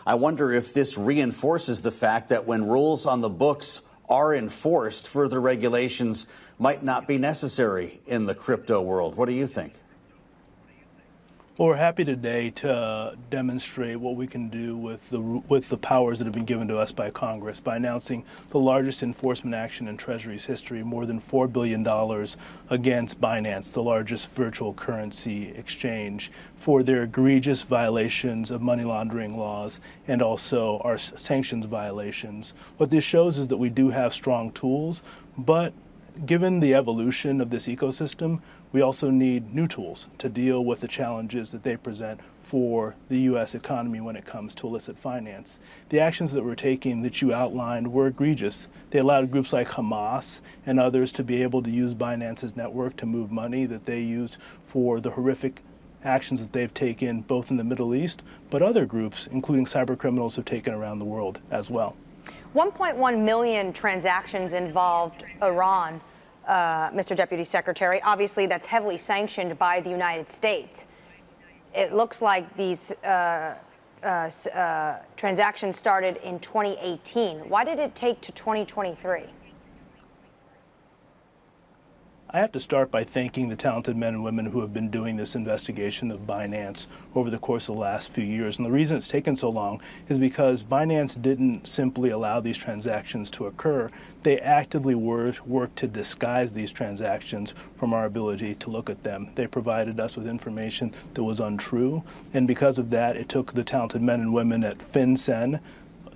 I wonder if this reinforces the fact that when rules on the books are enforced, further regulations might not be necessary in the crypto world. What do you think? Well, we're happy today to demonstrate what we can do with the powers that have been given to us by Congress by announcing the largest enforcement action in Treasury's history, more than $4 billion against Binance, the largest virtual currency exchange, for their egregious violations of money laundering laws and also our sanctions violations. What this shows is that we do have strong tools, but given the evolution of this ecosystem, we also need new tools to deal with the challenges that they present for the U.S. economy when it comes to illicit finance. The actions that we're taking that you outlined were egregious. They allowed groups like Hamas and others to be able to use Binance's network to move money that they used for the horrific actions that they've taken both in the Middle East, but other groups, including cyber criminals, have taken around the world as well. 1.1 million transactions involved Iran, Mr. Deputy Secretary. Obviously, that's heavily sanctioned by the United States. It looks like these transactions started in 2018. Why did it take to 2023? I have to start by thanking the talented men and women who have been doing this investigation of Binance over the course of the last few years. And the reason it's taken so long is because Binance didn't simply allow these transactions to occur. They actively worked to disguise these transactions from our ability to look at them. They provided us with information that was untrue. And because of that, it took the talented men and women at FinCEN,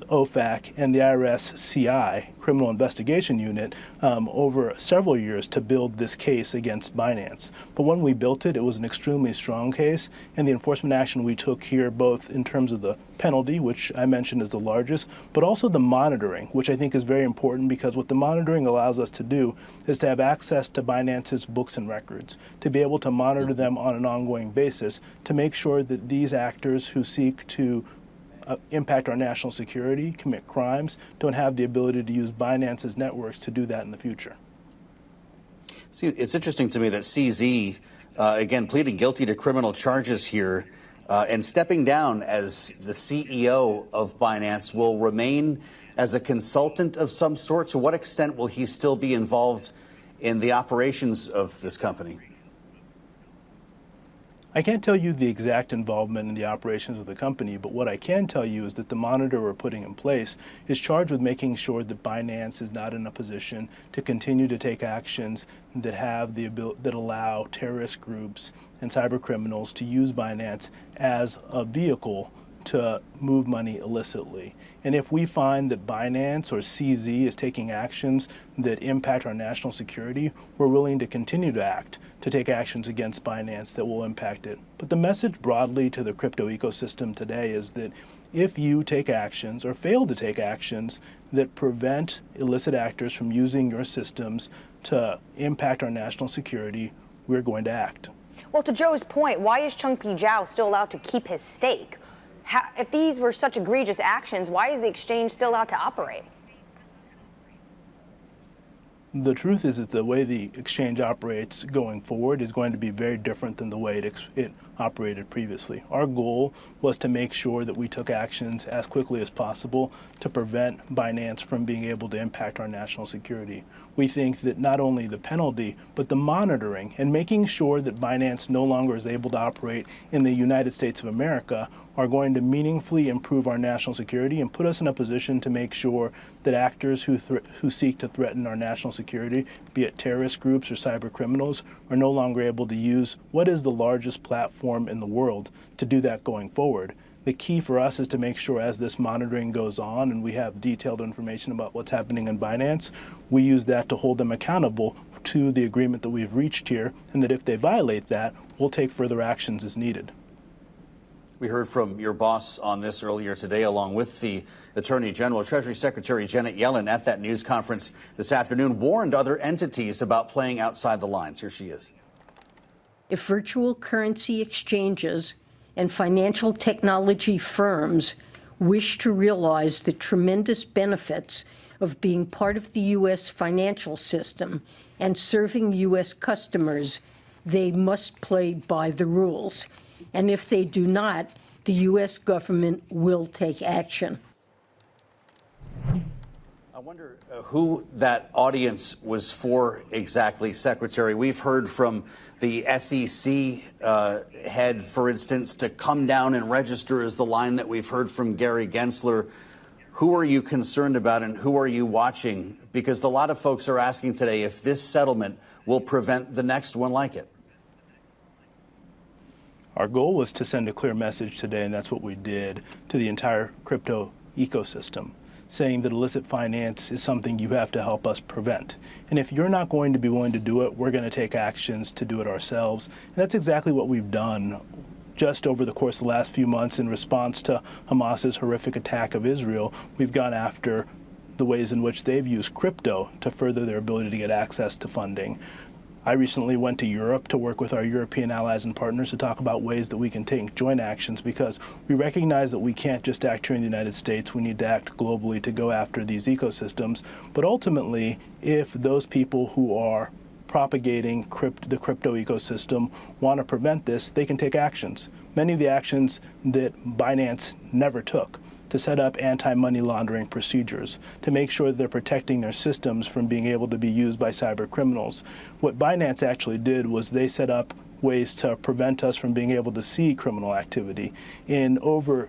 OFAC, and the IRS CI, Criminal Investigation Unit, over several years to build this case against Binance. But when we built it, it was an extremely strong case, and the enforcement action we took here, both in terms of the penalty, which I mentioned is the largest, but also the monitoring, which I think is very important, because what the monitoring allows us to do is to have access to Binance's books and records, to be able to monitor them on an ongoing basis, to make sure that these actors who seek to impact our national security, commit crimes, don't have the ability to use Binance's networks to do that in the future. See, it's interesting to me that CZ, again, pleading guilty to criminal charges here and stepping down as the CEO of Binance, will remain as a consultant of some sort. To what extent will he still be involved in the operations of this company? I can't tell you the exact involvement in the operations of the company, but what I can tell you is that the monitor we're putting in place is charged with making sure that Binance is not in a position to continue to take actions that have the ability, that allow terrorist groups and cyber criminals to use Binance as a vehicle to move money illicitly. And if we find that Binance or CZ is taking actions that impact our national security, we're willing to continue to act to take actions against Binance that will impact it. But the message broadly to the crypto ecosystem today is that if you take actions or fail to take actions that prevent illicit actors from using your systems to impact our national security, we're going to act. Well, to Joe's point, why is Changpeng Zhao still allowed to keep his stake? If these were such egregious actions, why is the exchange still allowed to operate? The truth is that the way the exchange operates going forward is going to be very different than the way it operated previously. Our goal was to make sure that we took actions as quickly as possible to prevent Binance from being able to impact our national security. We think that not only the penalty, but the monitoring and making sure that Binance no longer is able to operate in the United States of America are going to meaningfully improve our national security and put us in a position to make sure that actors who seek to threaten our national security, be it terrorist groups or cyber criminals, are no longer able to use what is the largest platform in the world to do that going forward. The key for us is to make sure as this monitoring goes on and we have detailed information about what's happening in Binance, we use that to hold them accountable to the agreement that we've reached here, and that if they violate that, we'll take further actions as needed. We heard from your boss on this earlier today, along with the Attorney General. Treasury Secretary Janet Yellen at that news conference this afternoon warned other entities about playing outside the lines. Here she is. If virtual currency exchanges and financial technology firms wish to realize the tremendous benefits of being part of the U.S. financial system and serving U.S. customers, they must play by the rules. And if they do not, the the U.S. government will take action. I wonder who that audience was for exactly, Secretary. We've heard from the SEC head, for instance, to come down and register is the line that we've heard from Gary Gensler. Who are you concerned about and who are you watching? Because a lot of folks are asking today if this settlement will prevent the next one like it. Our goal was to send a clear message today, and that's what we did, to the entire crypto ecosystem, saying that illicit finance is something you have to help us prevent. And if you're not going to be willing to do it, we're going to take actions to do it ourselves. And that's exactly what we've done just over the course of the last few months in response to Hamas's horrific attack of Israel. We've gone after the ways in which they've used crypto to further their ability to get access to funding. I recently went to Europe to work with our European allies and partners to talk about ways that we can take joint actions, because we recognize that we can't just act here in the United States. We need to act globally to go after these ecosystems. But ultimately, if those people who are propagating the crypto ecosystem want to prevent this, they can take actions. Many of the actions that Binance never took, to set up anti-money laundering procedures, to make sure that they're protecting their systems from being able to be used by cyber criminals. What Binance actually did was they set up ways to prevent us from being able to see criminal activity. In over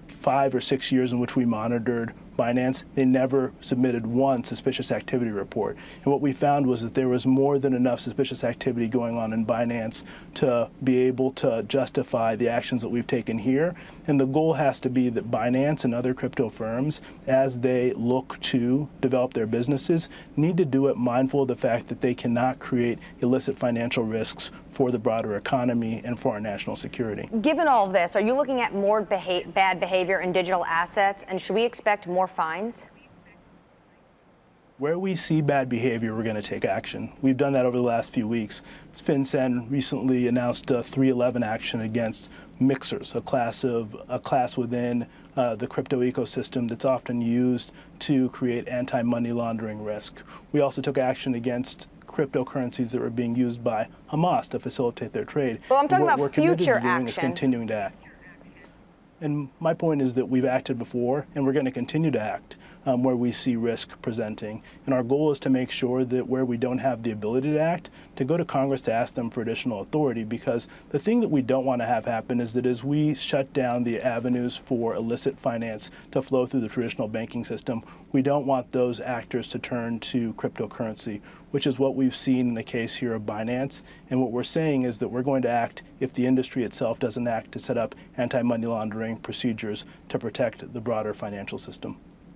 5 or 6 years in which we monitored Binance, they never submitted one suspicious activity report. And what we found was that there was more than enough suspicious activity going on in Binance to be able to justify the actions that we've taken here. And the goal has to be that Binance and other crypto firms, as they look to develop their businesses, need to do it mindful of the fact that they cannot create illicit financial risks for the broader economy and for our national security. Given all of this, are you looking at more bad behavior in digital assets, and should we expect more fines? Where we see bad behavior, we're going to take action. We've done that over the last few weeks. FinCEN recently announced a 311 action against mixers, a class within the crypto ecosystem that's often used to create anti-money laundering risk. We also took action against cryptocurrencies that were being used by Hamas to facilitate their trade. Well, I'm talking about what we're committed future to doing action. is continuing to act. And my point is that we've acted before, and we're going to continue to act where we see risk presenting. And our goal is to make sure that where we don't have the ability to act, to go to Congress to ask them for additional authority, because the thing that we don't want to have happen is that as we shut down the avenues for illicit finance to flow through the traditional banking system, we don't want those actors to turn to cryptocurrency, which is what we've seen in the case here of Binance. And what we're saying is that we're going to act if the industry itself doesn't act to set up anti-money laundering procedures to protect the broader financial system.